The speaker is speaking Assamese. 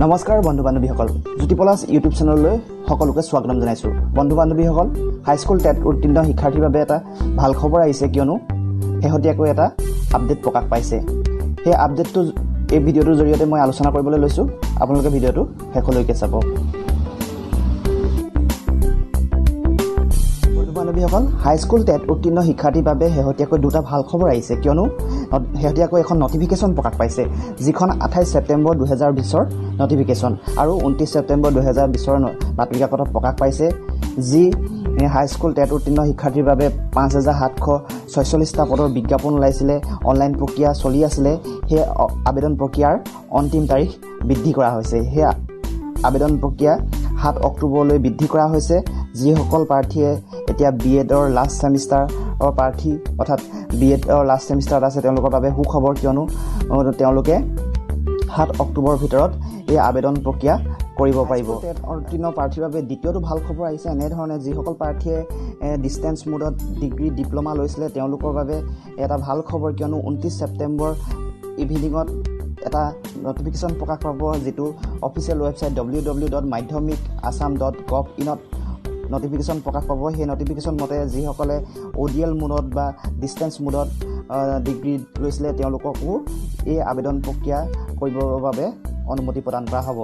নমস্কাৰ বন্ধু বান্ধৱীসকল, জ্যোতিপলাছ ইউটিউব চেনেললৈ সকলোকে স্বাগতম জনাইছোঁ। বন্ধু বান্ধৱীসকল, হাইস্কুল টেট উত্তীৰ্ণ শিক্ষাৰ্থীৰ বাবে এটা ভাল খবৰ আহিছে, কিয়নো শেহতীয়াকৈ এটা আপডেট প্ৰকাশ পাইছে। সেই আপডেটটো এই ভিডিঅ'টোৰ জৰিয়তে মই আলোচনা কৰিবলৈ লৈছোঁ। আপোনালোকে ভিডিঅ'টো শেষলৈকে চাব। বন্ধু বান্ধৱীসকল, হাইস্কুল টেট উত্তীৰ্ণ শিক্ষাৰ্থীৰ বাবে শেহতীয়াকৈ দুটা ভাল খবৰ আহিছে, কিয়নো শেহতীয়াকৈ এখন নটিফিকেশ্যন প্ৰকাশ পাইছে, যিখন 28 ছেপ্টেম্বৰ 2020ৰ নটিফিকেশ্যন আৰু 29 ছেপ্টেম্বৰ 2020ৰ বাতৰি কাকতত প্ৰকাশ পাইছে, যি হাইস্কুল টেট উত্তীৰ্ণ শিক্ষাৰ্থীৰ বাবে 5746টা পদৰ বিজ্ঞাপন ওলাইছিলে। অনলাইন প্ৰক্ৰিয়া চলি আছিলে। সেই আবেদন প্ৰক্ৰিয়াৰ অন্তিম তাৰিখ বৃদ্ধি কৰা হৈছে। সেই আবেদন প্ৰক্ৰিয়া 7 অক্টোবৰলৈ বৃদ্ধি কৰা হৈছে। যিসকল প্ৰাৰ্থীয়ে এতিয়া BEdৰ লাষ্ট ছেমিষ্টাৰৰ প্ৰাৰ্থী অৰ্থাৎ BEdৰ লাষ্ট ছেমিষ্টাৰত আছে, তেওঁলোকৰ বাবে সুখবৰ, কিয়নো তেওঁলোকে 7 অক্টোবৰৰ ভিতৰত এই আবেদন প্ৰক্ৰিয়া কৰিব পাৰিব। টেট উত্তীৰ্ণ প্ৰাৰ্থীৰ বাবে দ্বিতীয়টো ভাল খবৰ আহিছে এনেধৰণে, যিসকল প্ৰাৰ্থীয়ে ডিষ্টেঞ্চ মোডত ডিগ্ৰী ডিপ্ল'মা লৈছিলে, তেওঁলোকৰ বাবে এটা ভাল খবৰ, কিয়নো 29 ছেপ্টেম্বৰ ইভিনিঙত এটা নটিফিকেশ্যন প্ৰকাশ পাব, যিটো অফিচিয়েল ৱেবছাইট www.madhyamikassam.gov.in ত নটিফিকেশ্যন প্ৰকাশ পাব। সেই নটিফিকেশ্যন মতে যিসকলে ODL মোডত বা ডিষ্টেঞ্চ মোডত ডিগ্ৰী লৈছিলে, তেওঁলোককো এই আবেদন প্ৰক্ৰিয়া কৰিবৰ বাবে অনুমতি প্ৰদান কৰা হ'ব।